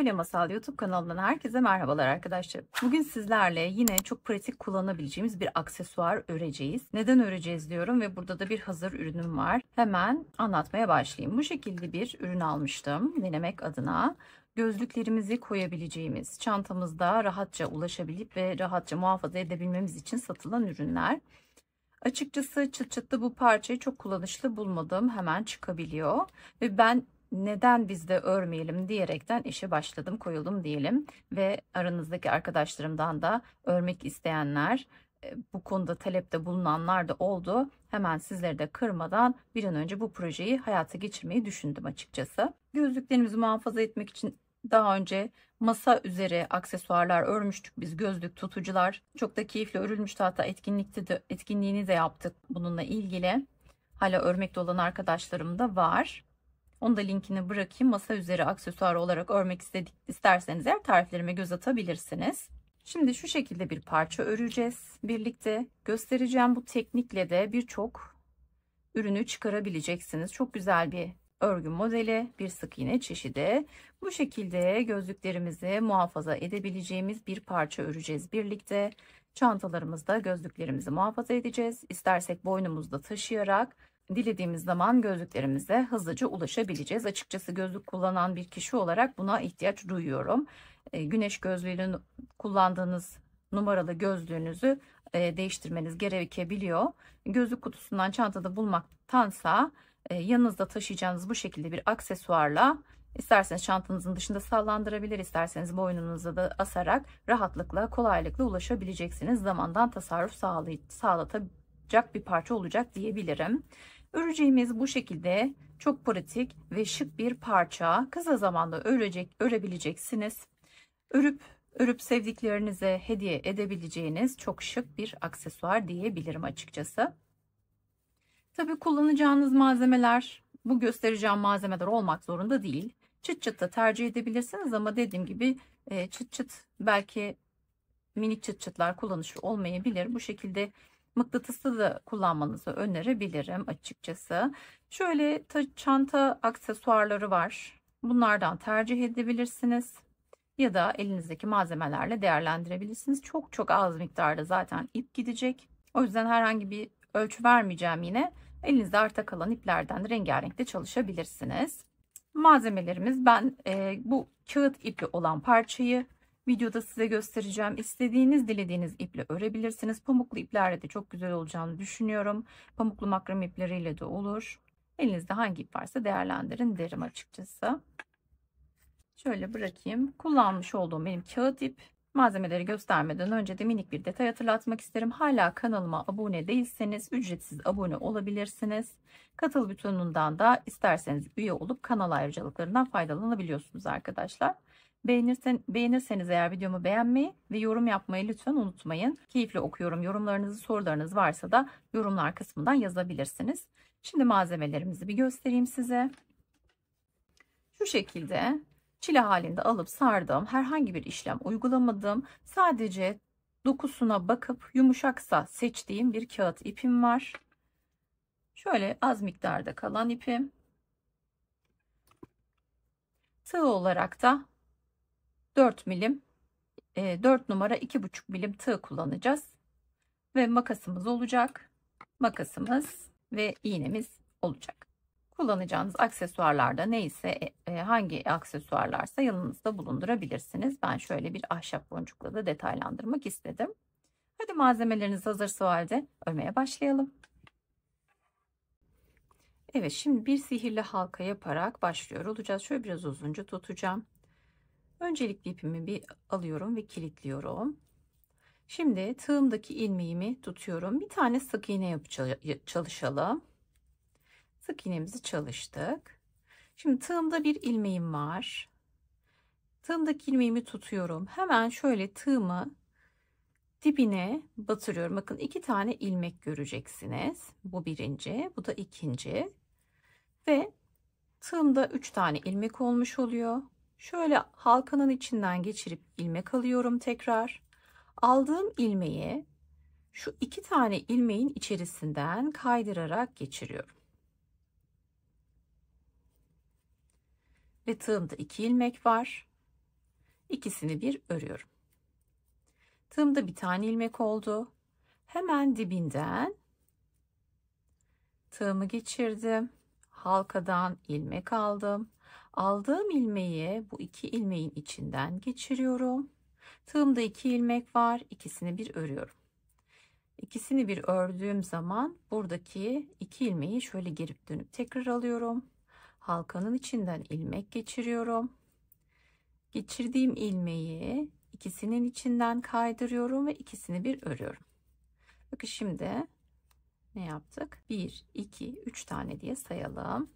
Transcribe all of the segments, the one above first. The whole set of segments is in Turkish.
Atölye Masal YouTube kanalından herkese merhabalar arkadaşlar. Bugün sizlerle yine çok pratik kullanabileceğimiz bir aksesuar öreceğiz. Neden öreceğiz diyorum ve burada da bir hazır ürünüm var. Hemen anlatmaya başlayayım. Bu şekilde bir ürün almıştım denemek adına. Gözlüklerimizi koyabileceğimiz, çantamızda rahatça ulaşabilip ve rahatça muhafaza edebilmemiz için satılan ürünler. Açıkçası çıt çıtlı bu parçayı çok kullanışlı bulmadım. Hemen çıkabiliyor ve ben neden biz de örmeyelim diyerekten işe başladım, koyuldum diyelim. Ve aranızdaki arkadaşlarımdan da örmek isteyenler, bu konuda talepte bulunanlar da oldu. Hemen sizleri de kırmadan bir an önce bu projeyi hayata geçirmeyi düşündüm açıkçası. Gözlüklerimizi muhafaza etmek için daha önce masa üzeri aksesuarlar örmüştük biz, gözlük, tutucular. Çok da keyifli örülmüştü, hatta etkinliğini de yaptık bununla ilgili. Hala örmekte olan arkadaşlarım da var. Onu da linkini bırakayım. Masa üzeri aksesuar olarak örmek isterseniz eğer tariflerime göz atabilirsiniz. Şimdi şu şekilde bir parça öreceğiz. Birlikte göstereceğim. Bu teknikle de birçok ürünü çıkarabileceksiniz. Çok güzel bir örgü modeli, bir sık iğne çeşidi. Bu şekilde gözlüklerimizi muhafaza edebileceğimiz bir parça öreceğiz birlikte. Çantalarımızda gözlüklerimizi muhafaza edeceğiz. İstersek boynumuzda taşıyarak dilediğimiz zaman gözlüklerimize hızlıca ulaşabileceğiz. Açıkçası gözlük kullanan bir kişi olarak buna ihtiyaç duyuyorum. Güneş gözlüğünü kullandığınız numaralı gözlüğünüzü değiştirmeniz gerekebiliyor. Gözlük kutusundan çantada bulmaktansa yanınızda taşıyacağınız bu şekilde bir aksesuarla isterseniz çantanızın dışında sallandırabilir, isterseniz boynunuza da asarak rahatlıkla, kolaylıkla ulaşabileceksiniz. Zamandan tasarruf sağlatacak bir parça olacak diyebilirim. Öreceğimiz bu şekilde çok pratik ve şık bir parça. Kısa zamanda örebileceksiniz. Örüp sevdiklerinize hediye edebileceğiniz çok şık bir aksesuar diyebilirim açıkçası. Tabii kullanacağınız malzemeler bu göstereceğim malzemeler olmak zorunda değil. Çıt çıt da tercih edebilirsiniz ama dediğim gibi çıt çıt, belki minik çıt çıtlar kullanışlı olmayabilir. Bu şekilde mıknatıslı da kullanmanızı önerebilirim açıkçası. Şöyle çanta aksesuarları var. Bunlardan tercih edebilirsiniz. Ya da elinizdeki malzemelerle değerlendirebilirsiniz. Çok çok az miktarda zaten ip gidecek. O yüzden herhangi bir ölçü vermeyeceğim yine. Elinizde arta kalan iplerden rengarenk de çalışabilirsiniz. Malzemelerimiz, ben bu kağıt ipli olan parçayı videoda size göstereceğim. İstediğiniz, dilediğiniz iple örebilirsiniz. Pamuklu iplerle de çok güzel olacağını düşünüyorum. Pamuklu makrame ipleriyle de olur. Elinizde hangi ip varsa değerlendirin derim açıkçası. Şöyle bırakayım. Kullanmış olduğum benim kağıt ip. Malzemeleri göstermeden önce de minik bir detay hatırlatmak isterim. Hala kanalıma abone değilseniz ücretsiz abone olabilirsiniz. Katıl butonundan da isterseniz üye olup kanal ayrıcalıklarından faydalanabiliyorsunuz arkadaşlar. Beğenirseniz eğer videomu beğenmeyi ve yorum yapmayı lütfen unutmayın. Keyifle okuyorum. Yorumlarınızı, sorularınız varsa da yorumlar kısmından yazabilirsiniz. Şimdi malzemelerimizi bir göstereyim size. Şu şekilde çile halinde alıp sardığım, herhangi bir işlem uygulamadım. Sadece dokusuna bakıp yumuşaksa seçtiğim bir kağıt ipim var. Şöyle az miktarda kalan ipim. Tığ olarak da 4 milim, 4 numara 2,5 milim tığ kullanacağız. Ve makasımız olacak. Makasımız ve iğnemiz olacak. Kullanacağınız aksesuarlarda neyse, hangi aksesuarlarsa yanınızda bulundurabilirsiniz. Ben şöyle bir ahşap boncukla da detaylandırmak istedim. Hadi malzemeleriniz hazırsa o halde örmeye başlayalım. Evet, şimdi bir sihirli halka yaparak başlıyor olacağız. Şöyle biraz uzunca tutacağım. Öncelikle ipimi bir alıyorum ve kilitliyorum. Şimdi tığımdaki ilmeğimi tutuyorum. Bir tane sık iğne çalışalım. Sık iğnemizi çalıştık. Şimdi tığımda bir ilmeğim var. Tığımdaki ilmeğimi tutuyorum. Hemen şöyle tığımı dibine batırıyorum. Bakın 2 tane ilmek göreceksiniz. Bu birinci, bu da ikinci. Ve tığımda 3 tane ilmek olmuş oluyor. Şöyle halkanın içinden geçirip ilmek alıyorum tekrar. Aldığım ilmeği şu 2 tane ilmeğin içerisinden kaydırarak geçiriyorum. Ve tığımda 2 ilmek var. İkisini bir örüyorum. Tığımda bir tane ilmek oldu. Hemen dibinden tığımı geçirdim. Halkadan ilmek aldım. Aldığım ilmeği bu iki ilmeğin içinden geçiriyorum. Tığımda 2 ilmek var. İkisini bir örüyorum. İkisini bir ördüğüm zaman buradaki 2 ilmeği şöyle geri dönüp tekrar alıyorum. Halkanın içinden ilmek geçiriyorum. Geçirdiğim ilmeği ikisinin içinden kaydırıyorum ve ikisini bir örüyorum. Bakın şimdi ne yaptık? 1, 2, 3 tane diye sayalım.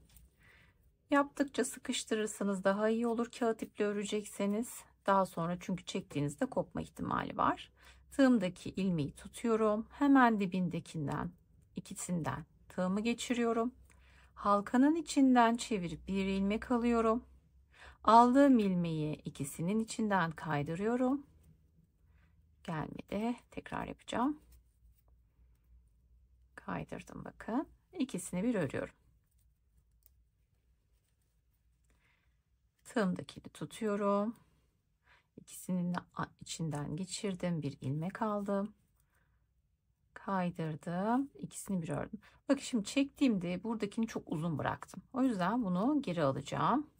Yaptıkça sıkıştırırsanız daha iyi olur. Kağıt iple örecekseniz daha sonra, çünkü çektiğinizde kopma ihtimali var. Tığımdaki ilmeği tutuyorum. Hemen dibindekinden, ikisinden tığımı geçiriyorum. Halkanın içinden çevirip bir ilmek alıyorum. Aldığım ilmeği ikisinin içinden kaydırıyorum. Gelmedi. Tekrar yapacağım. Kaydırdım bakın. İkisini bir örüyorum. Tığımdakini tutuyorum. İkisinin içinden geçirdim. Bir ilmek aldım. Kaydırdım. İkisini bir ördüm. Bakın şimdi çektiğimde buradakini çok uzun bıraktım. O yüzden bunu geri alacağım.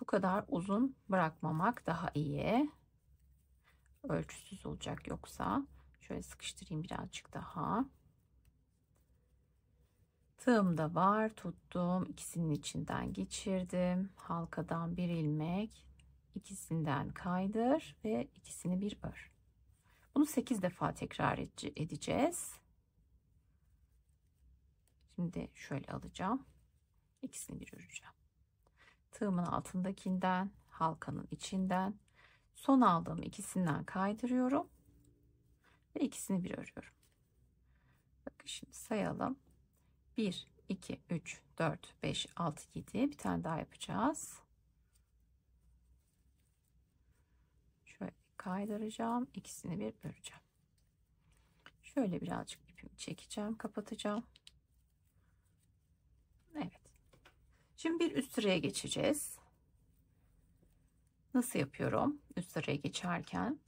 Bu kadar uzun bırakmamak daha iyi. Ölçüsüz olacak yoksa. Şöyle sıkıştırayım birazcık daha. Tığımda var, tuttum, ikisinin içinden geçirdim. Halkadan bir ilmek, ikisinden kaydır ve ikisini bir ör. Bunu 8 defa tekrar edeceğiz. Şimdi şöyle alacağım. İkisini bir öreceğim. Tığımın altındakinden, halkanın içinden, son aldığım ikisinden kaydırıyorum ve ikisini bir örüyorum. Bakın şimdi sayalım. 1, 2, 3, 4, 5, 6, 7. Bir tane daha yapacağız. Şöyle kaydıracağım. İkisini bir öreceğim. Şöyle birazcık ipimi çekeceğim. Kapatacağım. Evet. Şimdi bir üst sıraya geçeceğiz. Nasıl yapıyorum? Üst sıraya geçerken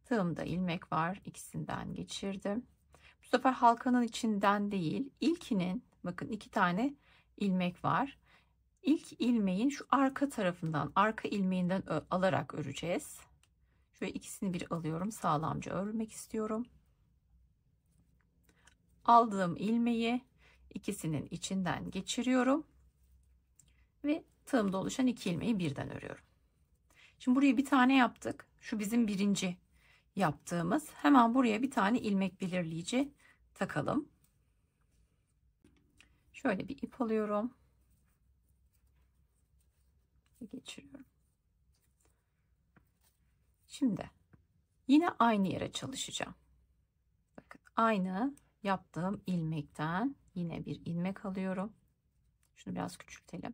tığımda ilmek var. İkisinden geçirdim. Bu sefer halkanın içinden değil, ilkinin, bakın 2 tane ilmek var. İlk ilmeğin şu arka tarafından, arka ilmeğinden alarak öreceğiz. Şöyle ikisini bir alıyorum. Sağlamca örmek istiyorum. Aldığım ilmeği ikisinin içinden geçiriyorum ve tığımda oluşan 2 ilmeği birden örüyorum. Şimdi buraya bir tane yaptık. Şu bizim birinci yaptığımız. Hemen buraya bir tane ilmek belirleyici takalım. Şöyle bir ip alıyorum. Geçiriyorum. Şimdi yine aynı yere çalışacağım. Bakın aynı yaptığım ilmekten yine bir ilmek alıyorum. Şunu biraz küçültelim.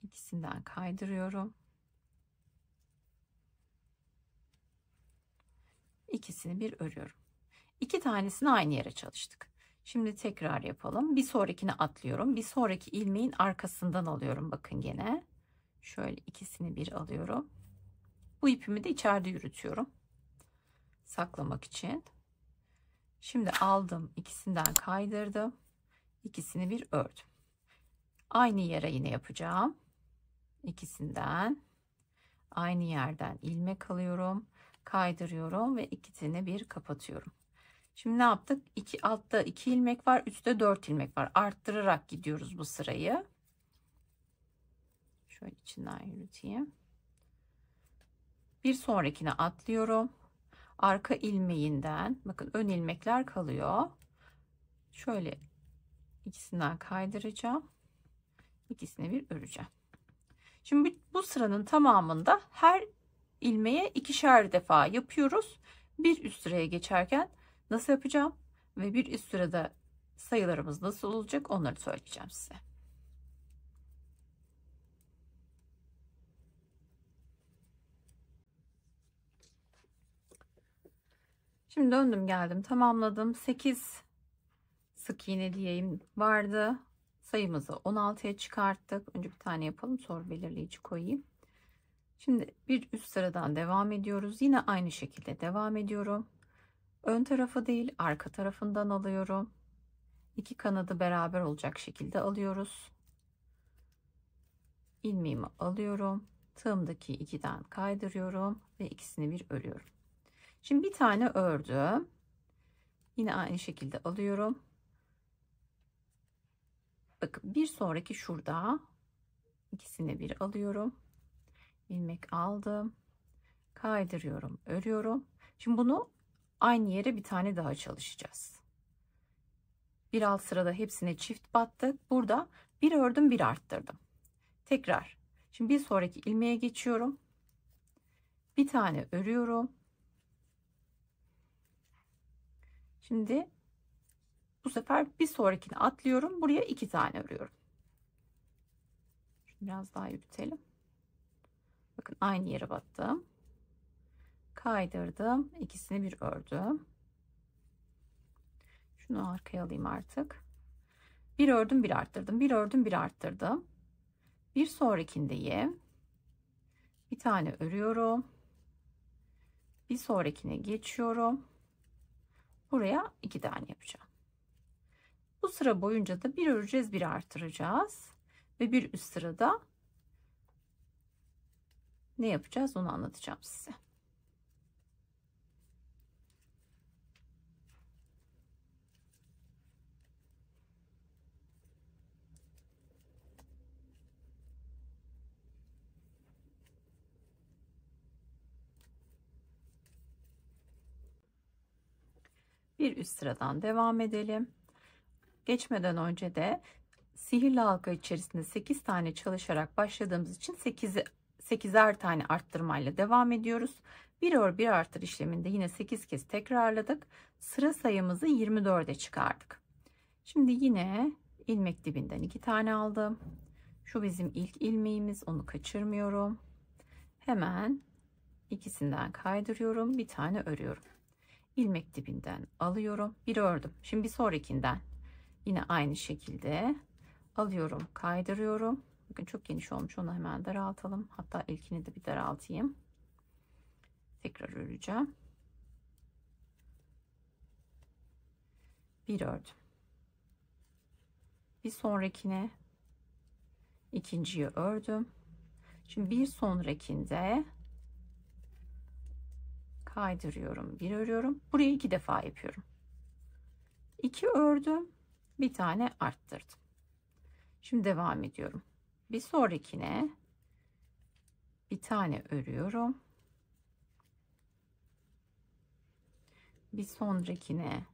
İkisinden kaydırıyorum. İkisini bir örüyorum. 2 tanesini aynı yere çalıştık. Şimdi tekrar yapalım. Bir sonrakini atlıyorum. Bir sonraki ilmeğin arkasından alıyorum. Bakın gene. Şöyle ikisini bir alıyorum. Bu ipimi de içeride yürütüyorum. Saklamak için. Şimdi aldım. İkisinden kaydırdım. İkisini bir ördüm. Aynı yere yine yapacağım. İkisinden aynı yerden ilmek alıyorum. Kaydırıyorum ve ikisini bir kapatıyorum. Şimdi ne yaptık? Altta 2 ilmek var. Üstte 4 ilmek var. Arttırarak gidiyoruz bu sırayı. Şöyle içinden yürüteyim. Bir sonrakine atlıyorum. Arka ilmeğinden, bakın ön ilmekler kalıyor. Şöyle ikisinden kaydıracağım. İkisini bir öreceğim. Şimdi bu sıranın tamamında her ilmeğe ikişer defa yapıyoruz. Bir üst sıraya geçerken nasıl yapacağım ve bir üst sırada sayılarımız nasıl olacak onları söyleyeceğim size. Şimdi döndüm geldim, tamamladım. 8 sık iğne diyeyim vardı. sayımızı 16'ya çıkarttık. Önce bir tane yapalım, sonra belirleyici koyayım. Şimdi bir üst sıradan devam ediyoruz. Yine aynı şekilde devam ediyorum. Ön tarafı değil, arka tarafından alıyorum. İki kanadı beraber olacak şekilde alıyoruz. İlmeğimi alıyorum. Tığımdaki 2'den kaydırıyorum ve ikisini bir örüyorum. Şimdi bir tane ördüm. Yine aynı şekilde alıyorum. Bakın bir sonraki şurada, ikisini bir alıyorum. İlmek aldım. Kaydırıyorum, örüyorum. Şimdi bunu aynı yere bir tane daha çalışacağız. Bir alt sırada hepsine çift battık. Burada bir ördüm, bir arttırdım. Tekrar. Şimdi bir sonraki ilmeğe geçiyorum. Bir tane örüyorum. Şimdi bu sefer bir sonrakini atlıyorum. Buraya 2 tane örüyorum. Şimdi biraz daha yürütelim. Bakın aynı yere battım. Kaydırdım. İkisini bir ördüm. Şunu arkaya alayım artık. Bir ördüm, bir arttırdım. Bir ördüm, bir arttırdım. Bir sonrakindeyim. Bir tane örüyorum. Bir sonrakine geçiyorum. Buraya 2 tane yapacağım. Bu sıra boyunca da bir öreceğiz, bir artıracağız. Ve bir üst sırada ne yapacağız onu anlatacağım size. Bir üst sıradan devam edelim. Geçmeden önce de sihirli halka içerisinde 8 tane çalışarak başladığımız için 8'er tane arttırmayla devam ediyoruz. Bir ör bir artır işleminde yine 8 kez tekrarladık. Sıra sayımızı 24'e çıkardık. Şimdi yine ilmek dibinden 2 tane aldım. Şu bizim ilk ilmeğimiz, onu kaçırmıyorum. Hemen ikisinden kaydırıyorum, bir tane örüyorum. İlmek dibinden alıyorum, bir ördüm. Şimdi bir sonrakinden yine aynı şekilde alıyorum, kaydırıyorum. Bakın çok geniş olmuş, onu hemen daraltalım. Hatta ilkini de bir daraltayım. Tekrar öreceğim. Bir ördüm. Bir sonrakine ikinciyi ördüm. Şimdi bir sonrakinde kaydırıyorum, bir örüyorum. Burayı 2 defa yapıyorum. 2 ördüm, bir tane arttırdım. Şimdi devam ediyorum. Bir sonrakine bir tane örüyorum. Bir sonrakine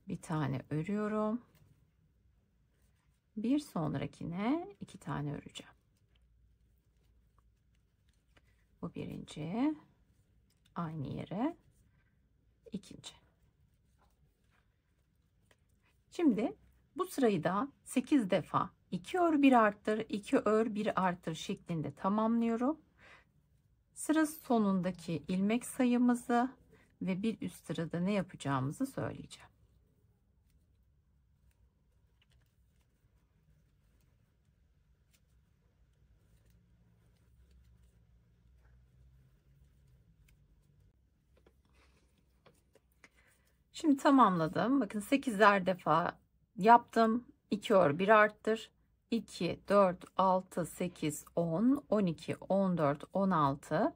bir tane örüyorum. Bir sonrakine 2 tane öreceğim. Bu birinci, aynı yere ikinci. Şimdi bu sırayı da 8 defa 2 ör 1 arttır, 2 ör 1 arttır şeklinde tamamlıyorum. Sıra sonundaki ilmek sayımızı ve bir üst sırada ne yapacağımızı söyleyeceğim. Şimdi tamamladım. Bakın 8'er defa yaptım. 2 ör 1 arttır. 2, 4, 6, 8, 10, 12, 14, 16,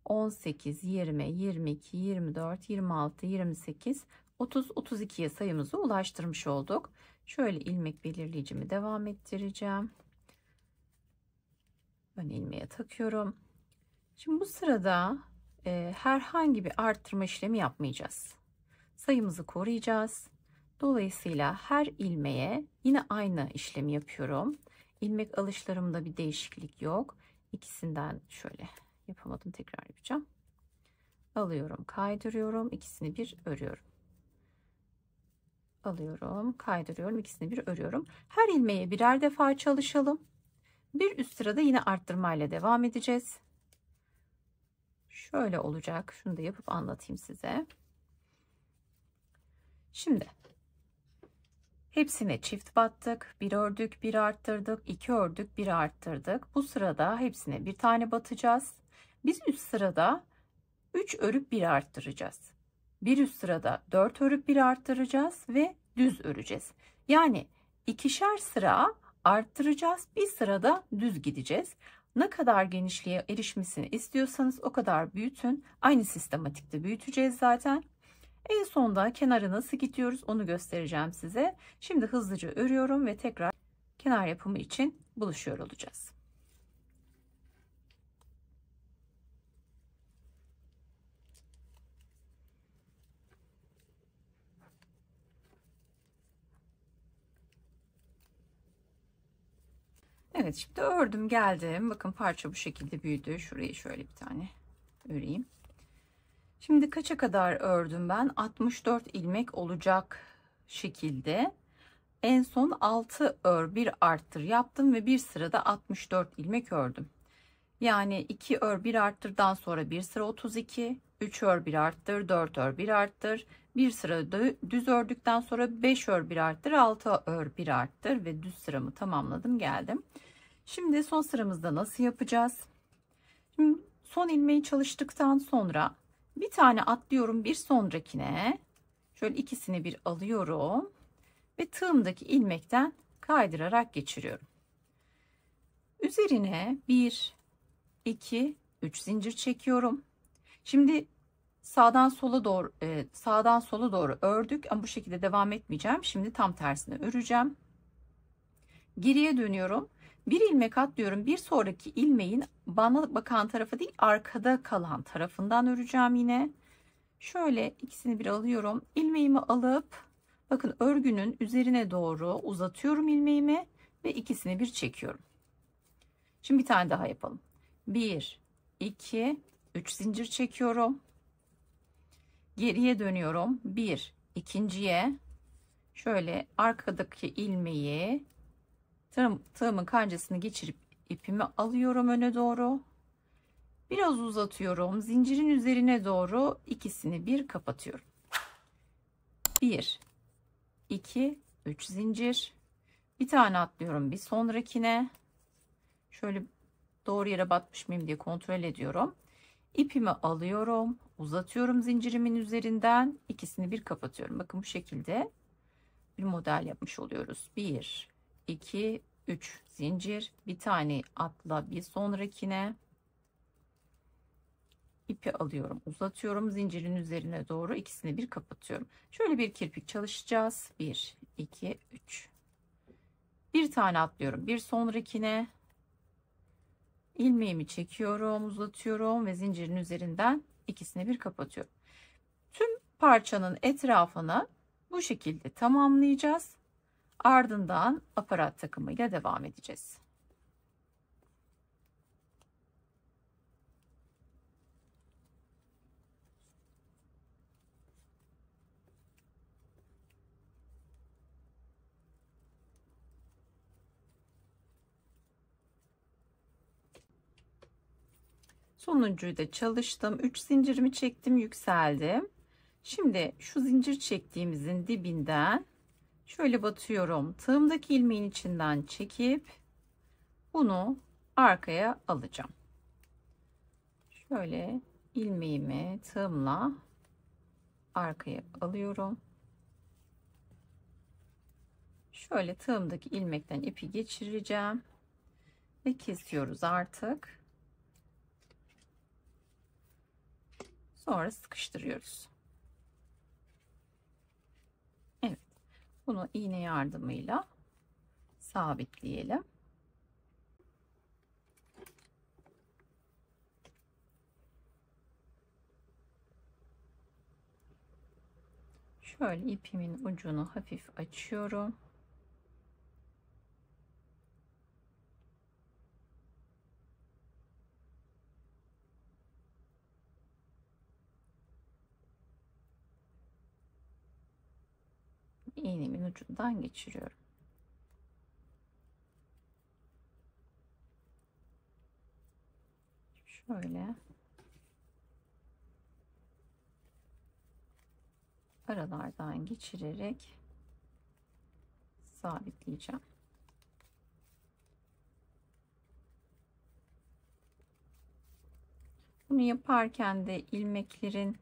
18, 20, 22, 24, 26, 28, 30, 32'ye sayımızı ulaştırmış olduk. Şöyle ilmek belirleyicimi devam ettireceğim. Ön ilmeğe takıyorum. Şimdi bu sırada herhangi bir arttırma işlemi yapmayacağız. Sayımızı koruyacağız. Dolayısıyla her ilmeğe yine aynı işlemi yapıyorum. İlmek alışlarımda bir değişiklik yok. İkisinden şöyle yapamadım, tekrar yapacağım. Alıyorum, kaydırıyorum, ikisini bir örüyorum. Alıyorum, kaydırıyorum, ikisini bir örüyorum. Her ilmeğe birer defa çalışalım. Bir üst sırada yine arttırmayla devam edeceğiz. Şöyle olacak. Şunu da yapıp anlatayım size. Şimdi Hepsine çift battık. Bir ördük, bir arttırdık, iki ördük, bir arttırdık. Bu sırada hepsine bir tane batacağız. Biz üst sırada 3 örüp bir arttıracağız. Bir üst sırada 4 örüp bir arttıracağız ve düz öreceğiz. Yani ikişer sıra arttıracağız. Bir sırada düz gideceğiz. Ne kadar genişliğe erişmesini istiyorsanız o kadar büyütün. Aynı sistematikte büyüteceğiz zaten. En sonda kenara nasıl gidiyoruz onu göstereceğim size. Şimdi hızlıca örüyorum ve tekrar kenar yapımı için buluşuyor olacağız. Evet, şimdi ördüm geldim. Bakın parça bu şekilde büyüdü. Şurayı şöyle bir tane öreyim. Şimdi kaça kadar ördüm ben? 64 ilmek olacak şekilde. En son 6 ör bir arttır yaptım ve bir sırada 64 ilmek ördüm. Yani 2 ör bir arttırdan sonra bir sıra 32, 3 ör bir arttır, 4 ör bir arttır, bir sıra düz ördükten sonra 5 ör bir arttır, 6 ör bir arttır ve düz sıramı tamamladım geldim. Şimdi son sıramızda nasıl yapacağız? Şimdi son ilmeği çalıştıktan sonra bir tane atlıyorum bir sonrakine. Şöyle ikisini bir alıyorum ve tığımdaki ilmekten kaydırarak geçiriyorum. Üzerine 1, 2, 3 zincir çekiyorum. Şimdi sağdan sola doğru ördük ama bu şekilde devam etmeyeceğim. Şimdi tam tersine öreceğim. Geriye dönüyorum. Bir ilmek atlıyorum. Bir sonraki ilmeğin bana bakan tarafı değil, arkada kalan tarafından öreceğim yine. Şöyle ikisini bir alıyorum. İlmeğimi alıp bakın örgünün üzerine doğru uzatıyorum ilmeğimi ve ikisini bir çekiyorum. Şimdi bir tane daha yapalım. 1, 2, 3 zincir çekiyorum. Geriye dönüyorum. Bir, ikinciye şöyle arkadaki ilmeği tığımın kancasını geçirip ipimi alıyorum öne doğru. Biraz uzatıyorum. Zincirin üzerine doğru ikisini bir kapatıyorum. 1, 2, 3 zincir. Bir tane atlıyorum bir sonrakine. Şöyle doğru yere batmış mıyım diye kontrol ediyorum. İpimi alıyorum, uzatıyorum zincirimin üzerinden, ikisini bir kapatıyorum. Bakın bu şekilde bir model yapmış oluyoruz. 1, 2, 3 zincir, bir tane atla bir sonrakine. İpi alıyorum, uzatıyorum zincirin üzerine doğru, ikisini bir kapatıyorum. Şöyle bir kirpik çalışacağız. 1, 2, 3. Bir tane atlıyorum bir sonrakine. İlmeğimi çekiyorum, uzatıyorum ve zincirin üzerinden ikisini bir kapatıyorum. Tüm parçanın etrafını bu şekilde tamamlayacağız. Ardından aparat takımıyla devam edeceğiz. Sonuncuyu da çalıştım. 3 zincirimi çektim, yükseldim. Şimdi şu zincir çektiğimizin dibinden şöyle batıyorum. Tığımdaki ilmeğin içinden çekip bunu arkaya alacağım. Şöyle ilmeğimi tığımla arkaya alıyorum. Şöyle tığımdaki ilmekten ipi geçireceğim ve kesiyoruz artık. Sonra sıkıştırıyoruz. Evet. Bunu iğne yardımıyla sabitleyelim. Şöyle ipimin ucunu hafif açıyorum. İğnemin ucundan geçiriyorum. Şöyle aralardan geçirerek sabitleyeceğim. Bunu yaparken de ilmeklerin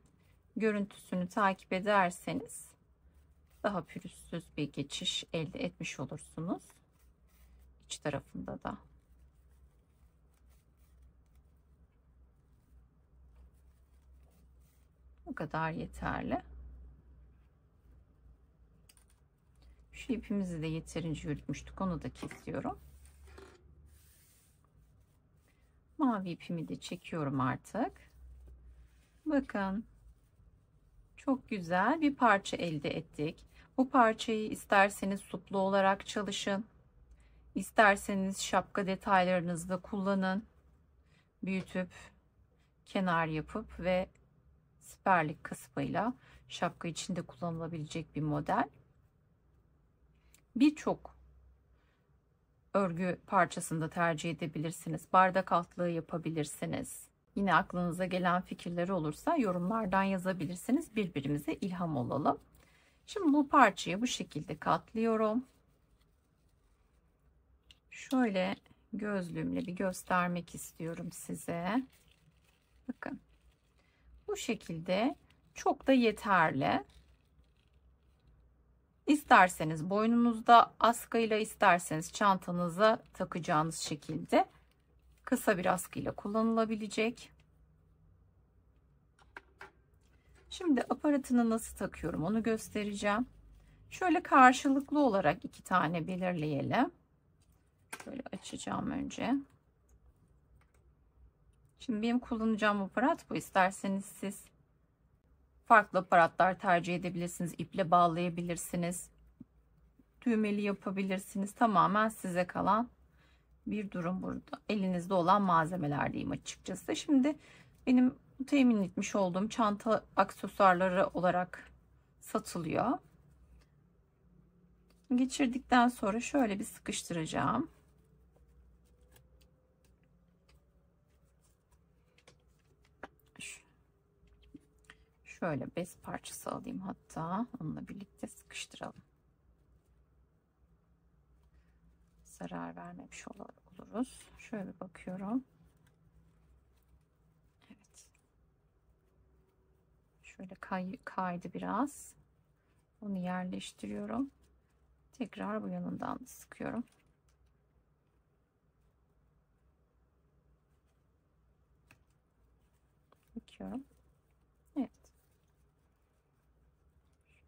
görüntüsünü takip ederseniz daha pürüzsüz bir geçiş elde etmiş olursunuz. İç tarafında da. Bu kadar yeterli. Şu ipimizi de yeterince yürütmüştük. Onu da kesiyorum. Mavi ipimi de çekiyorum artık. Bakın. Çok güzel bir parça elde ettik. Bu parçayı isterseniz suplu olarak çalışın. İsterseniz şapka detaylarınızda kullanın. Büyütüp kenar yapıp ve siperlik kısmıyla şapka içinde kullanılabilecek bir model. Birçok örgü parçasında tercih edebilirsiniz. Bardak altlığı yapabilirsiniz. Yine aklınıza gelen fikirleri olursa yorumlardan yazabilirsiniz. Birbirimize ilham olalım. Şimdi bu parçayı bu şekilde katlıyorum. Şöyle gözlüğümle bir göstermek istiyorum size. Bakın. Bu şekilde çok da yeterli. İsterseniz boynunuzda askıyla, isterseniz çantanıza takacağınız şekilde kısa bir askıyla kullanılabilecek. Şimdi aparatını nasıl takıyorum onu göstereceğim. Şöyle karşılıklı olarak 2 tane belirleyelim. Şöyle açacağım önce. Şimdi benim kullanacağım aparat bu. İsterseniz siz farklı aparatlar tercih edebilirsiniz. İple bağlayabilirsiniz. Düğmeli yapabilirsiniz. Tamamen size kalan bir durum burada. Elinizde olan malzemeler diyeyim açıkçası. Şimdi benim temin etmiş olduğum çanta aksesuarları olarak satılıyor. Geçirdikten sonra şöyle bir sıkıştıracağım. Şöyle bez parçası alayım, hatta onunla birlikte sıkıştıralım. Zarar vermemiş oluruz. Şöyle bakıyorum. Evet. Şöyle kaydı biraz. Onu yerleştiriyorum. Tekrar bu yanından sıkıyorum. Bakıyorum. Evet.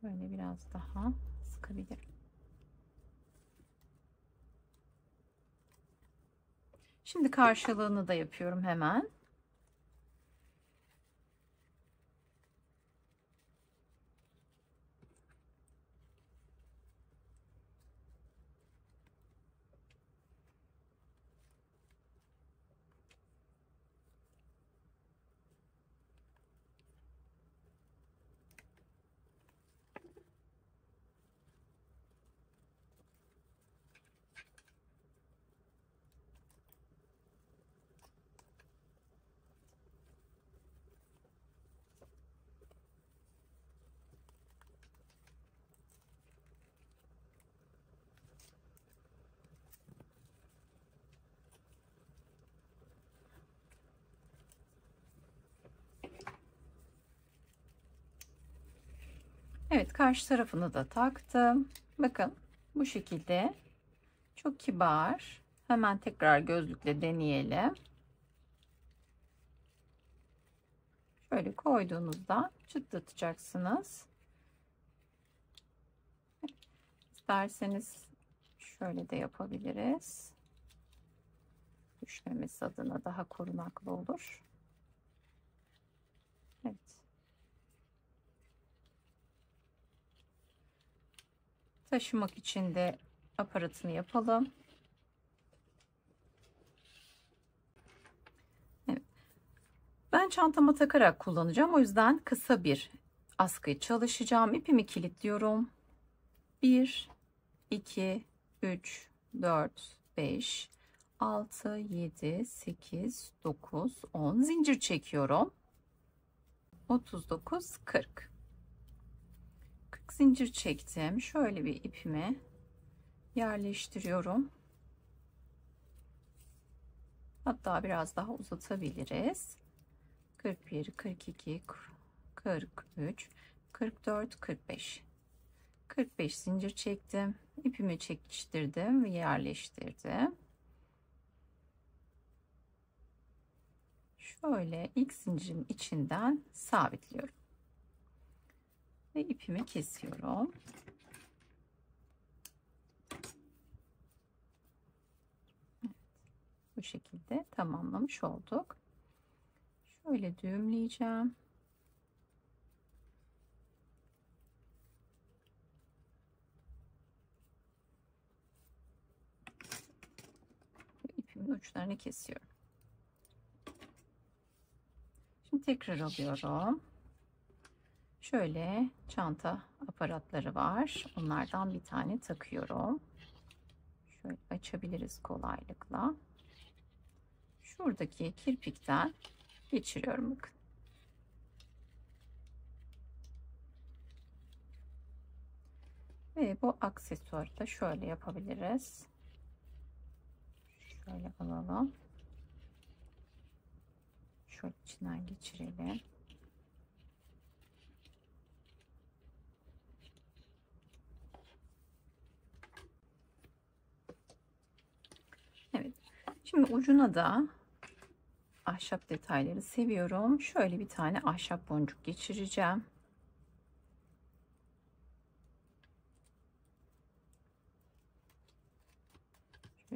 Şöyle biraz daha sıkabilirim. Şimdi karşılığını da yapıyorum hemen. Evet, karşı tarafını da taktım. Bakın bu şekilde çok kibar. Hemen tekrar gözlükle deneyelim. Şöyle koyduğunuzda çıtlatacaksınız. İsterseniz şöyle de yapabiliriz. Düşmemesi adına daha korunaklı olur. Evet. Taşımak için de aparatını yapalım. Evet. Ben çantama takarak kullanacağım. O yüzden kısa bir askı çalışacağım. İpimi kilitliyorum. 1, 2, 3, 4, 5, 6, 7, 8, 9, 10 zincir çekiyorum. 39, 40. 40 zincir çektim. Şöyle bir ipimi yerleştiriyorum. Hatta biraz daha uzatabiliriz. 41, 42, 43, 44, 45. 45 zincir çektim. İpimi çekiştirdim ve yerleştirdim. Şöyle ilk zincirin içinden sabitliyorum. Ve ipimi kesiyorum. Bu şekilde tamamlamış olduk. Şöyle düğümleyeceğim. İpimin uçlarını kesiyorum. Şimdi tekrar alıyorum. Şöyle çanta aparatları var. Onlardan bir tane takıyorum. Şöyle açabiliriz kolaylıkla. Şuradaki kirpikten geçiriyorum bakın. Ve bu aksesuarı da şöyle yapabiliriz. Şöyle alalım. Şöyle içinden geçirelim. Evet. Şimdi ucuna da ahşap detayları seviyorum. Şöyle bir tane ahşap boncuk geçireceğim.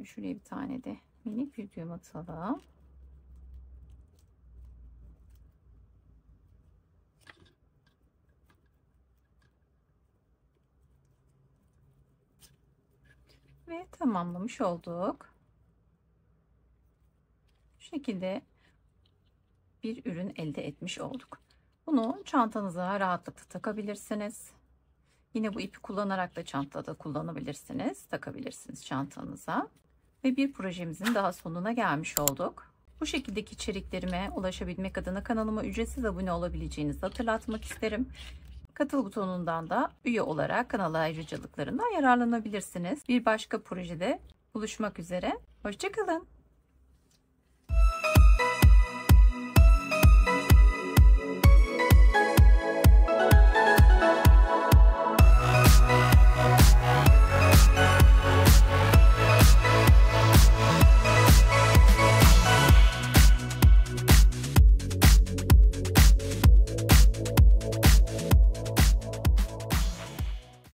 Şuraya bir tane de minik bir düğüm atalım. Ve tamamlamış olduk. Bu şekilde bir ürün elde etmiş olduk. Bunu çantanıza rahatlıkla takabilirsiniz. Yine bu ipi kullanarak da çantada kullanabilirsiniz, takabilirsiniz çantanıza. Ve bir projemizin daha sonuna gelmiş olduk. Bu şekildeki içeriklerime ulaşabilmek adına kanalıma ücretsiz abone olabileceğinizi hatırlatmak isterim. Katıl butonundan da üye olarak kanal ayrıcalıklarından yararlanabilirsiniz. Bir başka projede buluşmak üzere. Hoşça kalın.